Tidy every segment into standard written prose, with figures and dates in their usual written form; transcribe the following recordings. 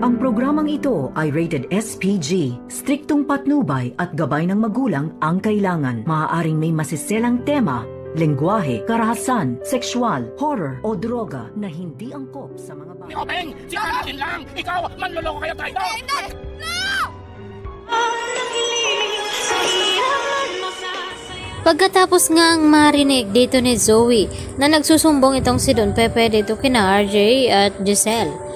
Ang programang ito ay rated SPG. Striktong patnubay at gabay ng magulang ang kailangan. Maaaring may masiselang tema, lengguwahe, karahasan, sexual, horror o droga na hindi angkop sa mga bata. Obeng! Sikaratin lang! Ikaw! Manloloko kayo tayo! Hindi! No! Pagkatapos ngang marinig dito ni Zoe na nagsusumbong itong si Don Pepe dito kina RJ at Giselle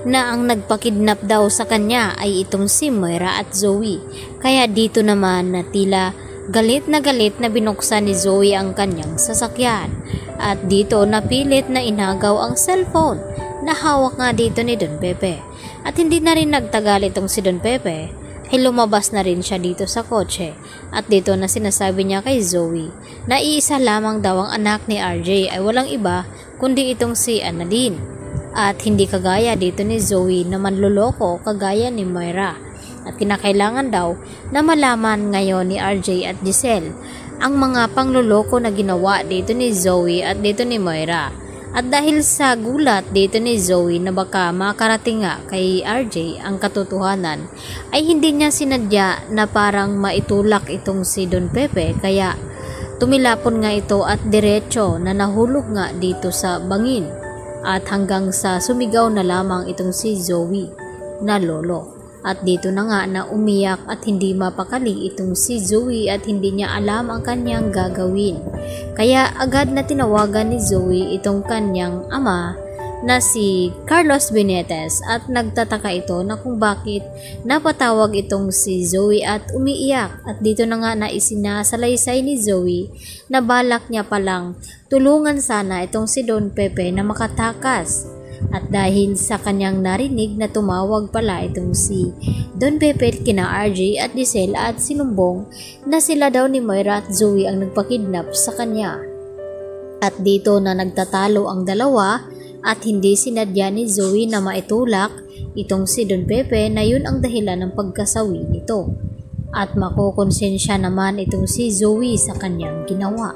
na ang nagpakidnap daw sa kanya ay itong si Moira at Zoe. Kaya dito naman na tila galit na binuksan ni Zoe ang kanyang sasakyan. At dito napilit na inagaw ang cellphone na hawak nga dito ni Don Pepe. At hindi na rin nagtagal itong si Don Pepe ay lumabas na rin siya dito sa kotse. At dito na sinasabi niya kay Zoe na iisa lamang daw ang anak ni RJ ay walang iba kundi itong si Annalyn. At hindi kagaya dito ni Zoe na manloloko kagaya ni Moira. At kinakailangan daw na malaman ngayon ni RJ at Giselle ang mga pangloloko na ginawa dito ni Zoe at dito ni Moira. At dahil sa gulat dito ni Zoe na baka makarating nga kay RJ ang katotohanan, ay hindi niya sinadya na parang maitulak itong si Don Pepe, kaya tumilapon nga ito at diretso na nahulog nga dito sa bangin. At hanggang sa sumigaw na lamang itong si Zoe na lolo. At dito na nga na umiyak at hindi mapakali itong si Zoe at hindi niya alam ang kanyang gagawin. Kaya agad na tinawagan ni Zoe itong kanyang ama na si Carlos Benitez at nagtataka ito na kung bakit napatawag itong si Zoe at umiiyak. At dito na nga na isinasalaysay ni Zoe na balak niya palang tulungan sana itong si Don Pepe na makatakas. At dahil sa kanyang narinig na tumawag pala itong si Don Pepe kina RJ at Giselle at sinumbong na sila daw ni Moira at Zoe ang nagpakidnap sa kanya. At dito na nagtatalo ang dalawa at hindi sinadya ni Zoe na maitulak itong si Don Pepe na yun ang dahilan ng pagkasawi nito. At makokonsensya naman itong si Zoe sa kanyang ginawa.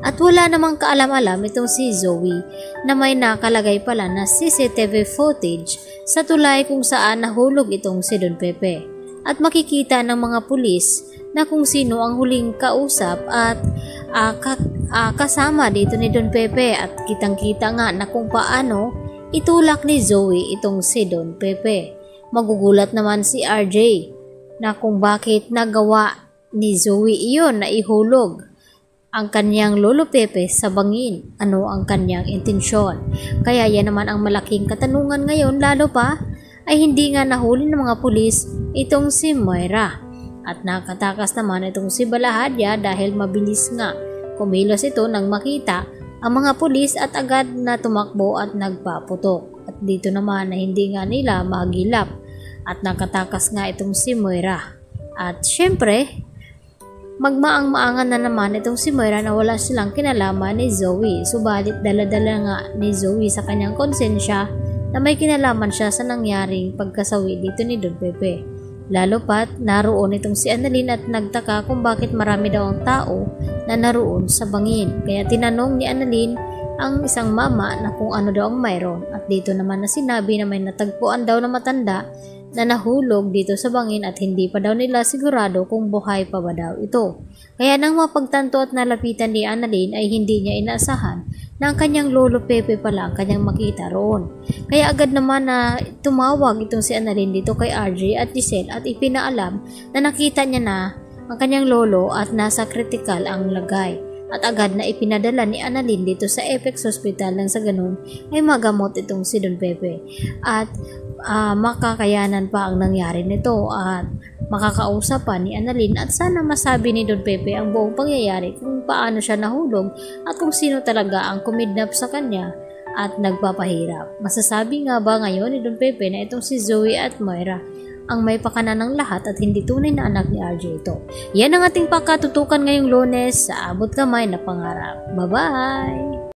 At wala namang kaalam-alam itong si Zoe na may nakalagay pala na CCTV footage sa tulay kung saan nahulog itong si Don Pepe. At makikita ng mga pulis na kung sino ang huling kausap at kasama dito ni Don Pepe. At kitang-kita nga na kung paano itulak ni Zoe itong si Don Pepe. Magugulat naman si RJ na kung bakit nagawa ni Zoe iyon na ihulog ang kanyang lolo Pepe sa bangin. Ano ang kanyang intensyon? Kaya yan naman ang malaking katanungan ngayon, lalo pa ay hindi nga nahuli ng mga pulis itong si Moira. At nakatakas naman itong si Balahadya dahil mabilis nga kumilos ito nang makita ang mga pulis at agad na tumakbo at nagpaputok. At dito naman na hindi nga nila magilap at nakatakas nga itong si Moira. At syempre, magmaang-maangan na naman itong si Moira na wala silang kinalaman ni Zoe. Subalit dala-dala nga ni Zoe sa kanyang konsensya na may kinalaman siya sa nangyaring pagkasawi dito ni Don Pepe. Lalo pat naroon itong si Annalyn at nagtaka kung bakit marami daw ang tao na naroon sa bangin. Kaya tinanong ni Annalyn ang isang mama na kung ano daw ang mayroon. At dito naman na sinabi na may natagpuan daw na matanda na nahulog dito sa bangin at hindi pa daw nila sigurado kung buhay pa ba daw ito. Kaya nang mapagtanto at nalapitan ni Annalyn ay hindi niya inaasahan na ang kanyang lolo Pepe pala ang kanyang makita roon. Kaya agad naman na tumawag itong si Annalyn dito kay RJ at Giselle at ipinaalam na nakita niya na ang kanyang lolo at nasa critical ang lagay. At agad na ipinadala ni Annalyn dito sa Apex Hospital nang sa ganun ay magamot itong si Don Pepe. At makakayanan pa ang nangyari nito at makakausap pa ni Annalyn at sana masabi ni Don Pepe ang buong pangyayari kung paano siya nahulog at kung sino talaga ang kumidnap sa kanya at nagpapahirap. Masasabi nga ba ngayon ni Don Pepe na itong si Zoe at Moira ang may pakana ng lahat at hindi tunay na anak ni RJ ito? Yan ang ating pakatutukan ngayong Lunes sa Abot Kamay na Pangarap. Bye-bye!